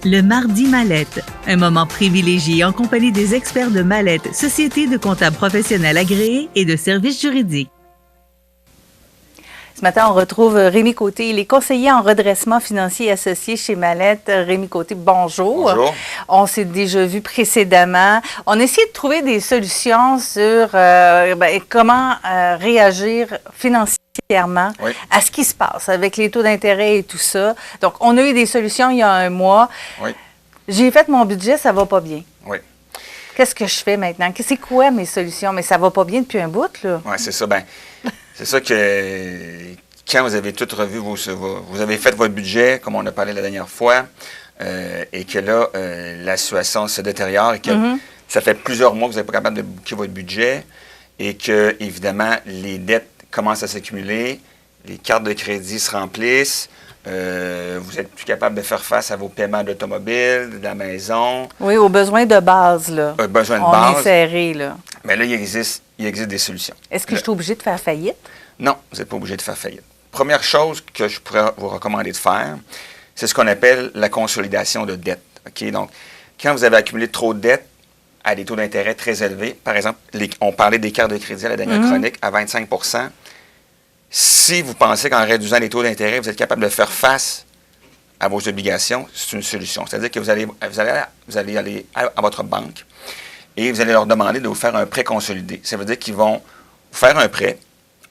Le Mardi Mallette, un moment privilégié en compagnie des experts de Mallette, société de comptables professionnels agréés et de services juridiques. Ce matin, on retrouve Rémi Côté. Il est conseiller en redressement financier associé chez Mallette. Rémi Côté, bonjour. Bonjour. On s'est déjà vu précédemment. On a essayé de trouver des solutions sur comment réagir financièrement à ce qui se passe avec les taux d'intérêt et tout ça. Donc, on a eu des solutions il y a un mois. Oui. J'ai fait mon budget, ça va pas bien. Oui. Qu'est-ce que je fais maintenant? C'est quoi mes solutions? Mais ça va pas bien depuis un bout, là. Oui, c'est ça. Ben, c'est ça que quand vous avez tout revu, vous avez fait votre budget, comme on a parlé la dernière fois, et que là, la situation se détériore et que ça fait plusieurs mois que vous n'êtes pas capable de boucler votre budget et que, évidemment, les dettes commencent à s'accumuler, les cartes de crédit se remplissent, vous êtes plus capable de faire face à vos paiements d'automobile, de la maison. Oui, aux besoins de base, là. Besoin de on base. est serré, là. Mais là, il existe des solutions. Est-ce que je suis obligée de faire faillite? Non, vous n'êtes pas obligé de faire faillite. Première chose que je pourrais vous recommander de faire, c'est ce qu'on appelle la consolidation de dette. OK? Donc, quand vous avez accumulé trop de dettes à des taux d'intérêt très élevés, par exemple, on parlait des cartes de crédit à la dernière chronique, à 25 % si vous pensez qu'en réduisant les taux d'intérêt, vous êtes capable de faire face à vos obligations, c'est une solution. C'est-à-dire que vous allez aller à votre banque et vous allez leur demander de vous faire un prêt consolidé. Ça veut dire qu'ils vont vous faire un prêt,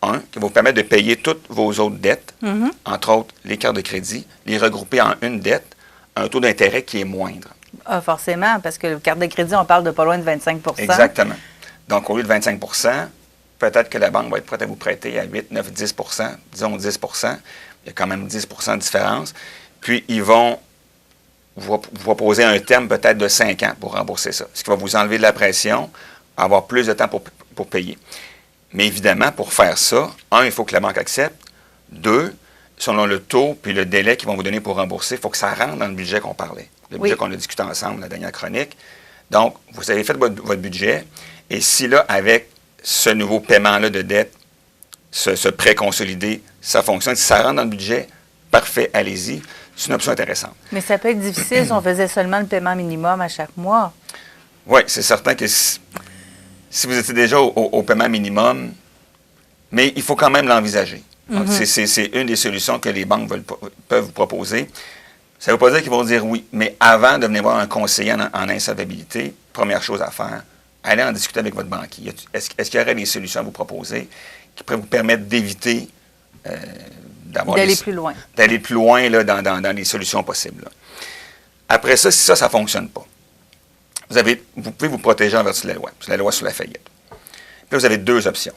qui va vous permettre de payer toutes vos autres dettes, entre autres les cartes de crédit, les regrouper en une dette, un taux d'intérêt qui est moindre. Ah, forcément, parce que le carte de crédit, on parle de pas loin de 25 %. Exactement. Donc, au lieu de 25 %, peut-être que la banque va être prête à vous prêter à 8, 9, 10 %, disons 10 %. Il y a quand même 10 % de différence. Puis, ils vont vous proposer un terme peut-être de 5 ans pour rembourser ça, ce qui va vous enlever de la pression, avoir plus de temps pour payer. Mais évidemment, pour faire ça, il faut que la banque accepte. 2, selon le taux puis le délai qu'ils vont vous donner pour rembourser, il faut que ça rentre dans le budget qu'on parlait, le budget qu'on a discuté ensemble la dernière chronique. Donc, vous avez fait votre budget, et si là, avec ce nouveau paiement-là de dette, ce prêt consolidé, ça fonctionne, si ça rentre dans le budget, parfait, allez-y. C'est une option intéressante. Mais ça peut être difficile si on faisait seulement le paiement minimum à chaque mois. Oui, c'est certain que si vous étiez déjà au paiement minimum, mais il faut quand même l'envisager. C'est une des solutions que les banques peuvent vous proposer. Ça ne veut pas dire qu'ils vont dire oui, mais avant de venir voir un conseiller en insolvabilité, première chose à faire, allez en discuter avec votre banquier. Est-ce qu'il y aurait des solutions à vous proposer qui pourraient vous permettre d'éviter d'aller plus loin. D'aller plus loin là, dans les solutions possibles. Là. Après ça, si ça ne fonctionne pas, vous pouvez vous protéger en vertu de la loi. C'est la loi sur la faillite. Puis là, vous avez 2 options.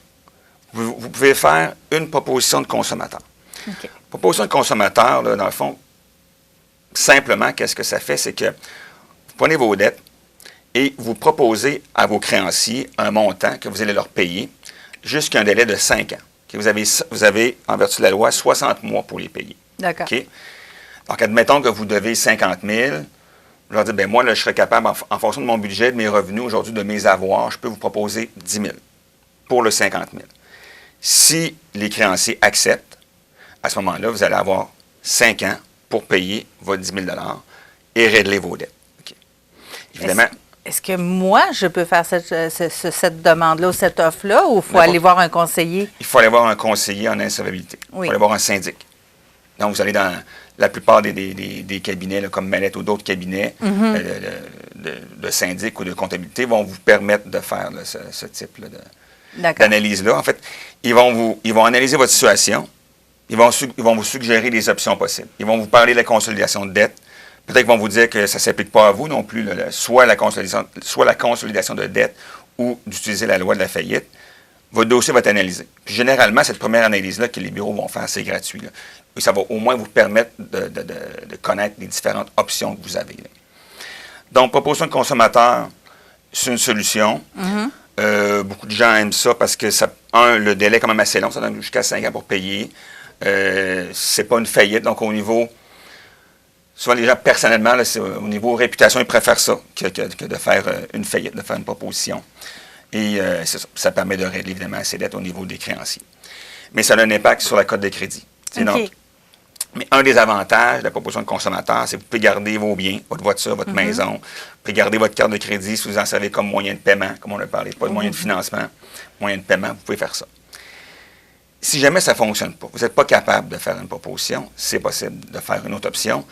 Vous pouvez faire une proposition de consommateur. Okay. Proposition de consommateur, là, dans le fond, simplement, qu'est-ce que ça fait? C'est que vous prenez vos dettes et vous proposez à vos créanciers un montant que vous allez leur payer jusqu'à un délai de 5 ans. Okay? Vous avez, en vertu de la loi, 60 mois pour les payer. D'accord. Okay? Donc, admettons que vous devez 50 000. Je leur dis, bien, moi, là, je serais capable, en fonction de mon budget, de mes revenus, aujourd'hui, de mes avoirs, je peux vous proposer 10 000 pour le 50 000. Si les créanciers acceptent, à ce moment-là, vous allez avoir 5 ans pour payer votre 10 000 et régler vos dettes. Okay. Évidemment. Est-ce que moi, je peux faire cette demande-là ou cette offre-là, ou il faut aller voir un conseiller? Il faut aller voir un conseiller en insolvabilité. Il faut aller voir un syndic. Donc, vous allez dans la plupart des cabinets, là, comme Mallette ou d'autres cabinets de syndic ou de comptabilité, vont vous permettre de faire là, ce type d'analyse-là. En fait, ils vont analyser votre situation. Ils vont vous suggérer des options possibles. Ils vont vous parler de la consolidation de dette. Peut-être qu'ils vont vous dire que ça ne s'applique pas à vous non plus, soit la consolidation de dette ou d'utiliser la loi de la faillite. Votre dossier va être analysé. Puis généralement, cette première analyse-là que les bureaux vont faire, c'est gratuit. Là. Et ça va au moins vous permettre de connaître les différentes options que vous avez. Là. Donc, proposition de consommateur, c'est une solution. Beaucoup de gens aiment ça parce que, le délai est quand même assez long. Ça donne jusqu'à 5 ans pour payer. C'est pas une faillite. Donc, au niveau... Souvent, les gens, personnellement, là, au niveau réputation, ils préfèrent ça que de faire une faillite, de faire une proposition. Et ça permet de régler, évidemment, ces dettes au niveau des créanciers. Mais ça a un impact sur la cote de crédit. Okay. Donc, Mais un des avantages de la proposition de consommateur, c'est que vous pouvez garder vos biens, votre voiture, votre maison. Vous pouvez garder votre carte de crédit si vous en servez comme moyen de paiement, comme on a parlé, pas de moyen de financement, moyen de paiement, vous pouvez faire ça. Si jamais ça ne fonctionne pas, vous n'êtes pas capable de faire une proposition, c'est possible de faire une autre option.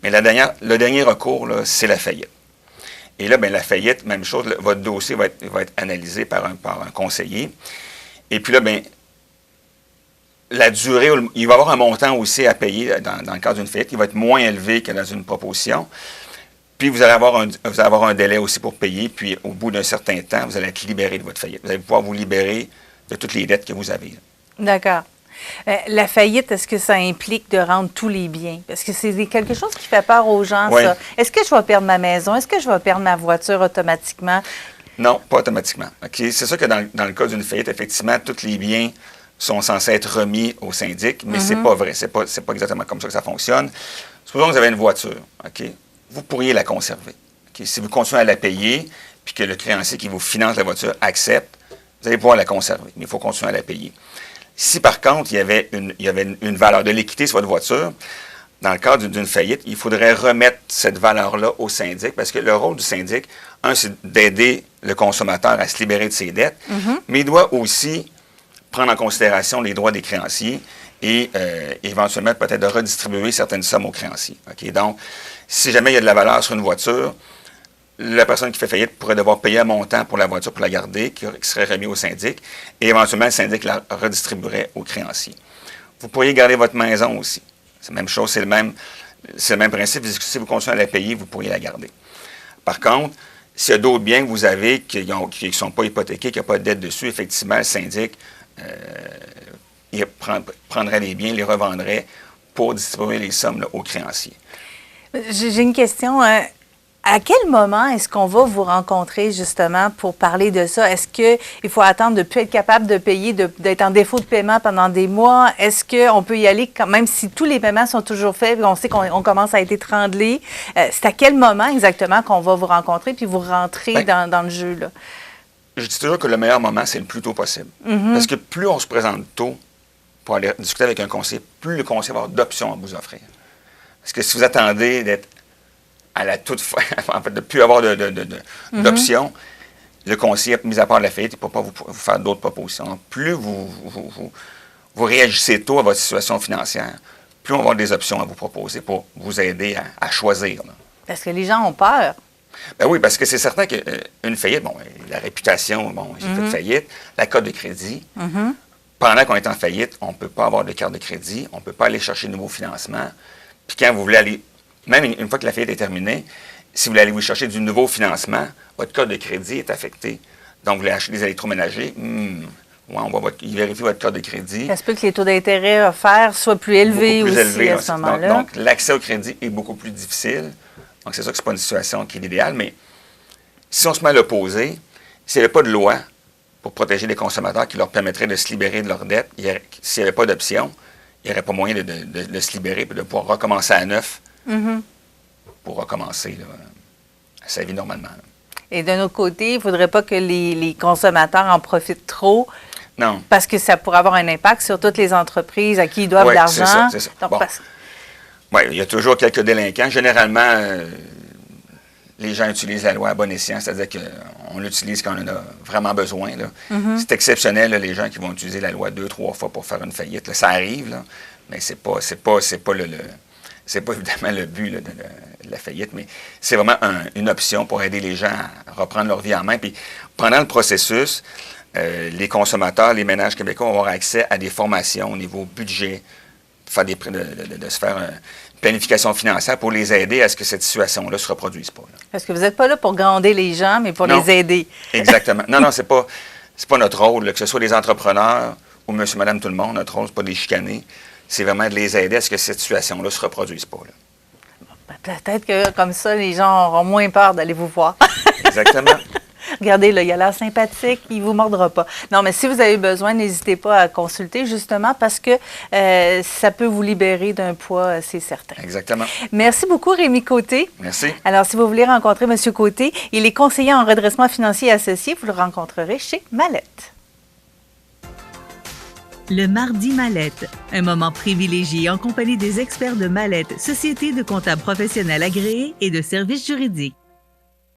Mais le dernier recours, c'est la faillite. Et là, bien, la faillite, même chose, votre dossier va être analysé par un conseiller. Et puis là, bien, la durée, il va y avoir un montant aussi à payer dans le cadre d'une faillite qui va être moins élevé que dans une proposition. Puis vous allez avoir un délai aussi pour payer. Puis au bout d'un certain temps, vous allez être libéré de votre faillite. Vous allez pouvoir vous libérer de toutes les dettes que vous avez. D'accord. La faillite, est-ce que ça implique de rendre tous les biens? Parce que c'est quelque chose qui fait peur aux gens, oui. Ça. Est-ce que je vais perdre ma maison? Est-ce que je vais perdre ma voiture automatiquement? Non, pas automatiquement. Okay? C'est sûr que dans le cas d'une faillite, effectivement, tous les biens sont censés être remis au syndic, mais c'est pas vrai. C'est pas exactement comme ça que ça fonctionne. Supposons que vous avez une voiture, OK? Vous pourriez la conserver. Okay? Si vous continuez à la payer, puis que le créancier qui vous finance la voiture accepte, vous allez pouvoir la conserver, mais il faut continuer à la payer. Si, par contre, il y avait une valeur de l'équité sur votre voiture, dans le cadre d'une faillite, il faudrait remettre cette valeur-là au syndic, parce que le rôle du syndic, c'est d'aider le consommateur à se libérer de ses dettes, mais il doit aussi prendre en considération les droits des créanciers et éventuellement peut-être de redistribuer certaines sommes aux créanciers. Okay? Donc, si jamais il y a de la valeur sur une voiture, la personne qui fait faillite pourrait devoir payer un montant pour la voiture pour la garder, qui serait remis au syndic, et éventuellement, le syndic la redistribuerait aux créanciers. Vous pourriez garder votre maison aussi. C'est la même chose, c'est le même principe. Si vous continuez à la payer, vous pourriez la garder. Par contre, s'il y a d'autres biens que vous avez qui ne sont pas hypothéqués, qui n'ont pas de dette dessus, effectivement, le syndic il prendrait les biens, les revendrait pour distribuer les sommes là, aux créanciers. J'ai une question. À quel moment est-ce qu'on va vous rencontrer justement pour parler de ça? Est-ce qu'il faut attendre de ne plus être capable de payer, d'être en défaut de paiement pendant des mois? Est-ce qu'on peut y aller quand même si tous les paiements sont toujours faits et on sait qu'on commence à être étranglé? C'est à quel moment exactement qu'on va vous rencontrer puis vous rentrer dans le jeu, là? Je dis toujours que le meilleur moment, c'est le plus tôt possible. Parce que plus on se présente tôt pour aller discuter avec un conseiller, plus le conseiller va avoir d'options à vous offrir. Parce que si vous attendez d'être à la toute fin, en fait, de ne plus avoir d'options, le conseiller, mis à part la faillite, il ne peut pas vous faire d'autres propositions. Donc, plus vous réagissez tôt à votre situation financière, plus on va avoir des options à vous proposer pour vous aider à choisir. Là. Parce que les gens ont peur. Ben oui, parce que c'est certain qu'une faillite, bon, la réputation, bon, j'ai fait faillite, la carte de crédit, pendant qu'on est en faillite, on ne peut pas avoir de carte de crédit, on ne peut pas aller chercher de nouveaux financements. Puis quand vous voulez aller, même une fois que la faillite est terminée, si vous voulez aller vous chercher du nouveau financement, votre carte de crédit est affectée. Donc, vous voulez acheter des électroménagers, il vérifie votre carte de crédit. Ça se peut que les taux d'intérêt offerts soient plus élevés aussi à ce moment-là. Donc, l'accès au crédit est beaucoup plus difficile. Donc, c'est sûr que ce n'est pas une situation qui est idéale, mais si on se met à l'opposé, s'il n'y avait pas de loi pour protéger les consommateurs qui leur permettrait de se libérer de leurs dettes, s'il n'y avait pas d'option, il n'y aurait pas moyen de se libérer et de pouvoir recommencer à neuf pour recommencer là, sa vie normalement. Là. Et d'un autre côté, il ne faudrait pas que les consommateurs en profitent trop. Non. Parce que ça pourrait avoir un impact sur toutes les entreprises à qui ils doivent de l'argent. C'est ça. Donc, bon. Il y a toujours quelques délinquants. Généralement, les gens utilisent la loi à bon escient, c'est-à-dire qu'on l'utilise quand on en a vraiment besoin. Là. C'est exceptionnel, là, les gens qui vont utiliser la loi 2-3 fois pour faire une faillite. Là. Ça arrive, là, mais c'est pas évidemment le but là, de la faillite, mais c'est vraiment une option pour aider les gens à reprendre leur vie en main. Puis pendant le processus, les consommateurs, les ménages québécois vont avoir accès à des formations au niveau budget, de se faire une planification financière pour les aider à ce que cette situation-là ne se reproduise pas. Là. Parce que vous n'êtes pas là pour gronder les gens, mais pour les aider. Exactement. Non, c'est pas notre rôle, là, que ce soit les entrepreneurs ou monsieur, madame, tout le monde. Notre rôle, c'est pas de les chicaner. C'est vraiment de les aider à ce que cette situation-là ne se reproduise pas. Là. Peut-être que comme ça, les gens auront moins peur d'aller vous voir. Exactement. Regardez, là, il a l'air sympathique, il ne vous mordra pas. Non, mais si vous avez besoin, n'hésitez pas à consulter, justement, parce que ça peut vous libérer d'un poids, c'est certain. Exactement. Merci beaucoup, Rémi Côté. Merci. Alors, si vous voulez rencontrer M. Côté, il est conseiller en redressement financier associé. Vous le rencontrerez chez Mallette. Le Mardi Mallette, un moment privilégié en compagnie des experts de Mallette, société de comptables professionnels agréés et de services juridiques.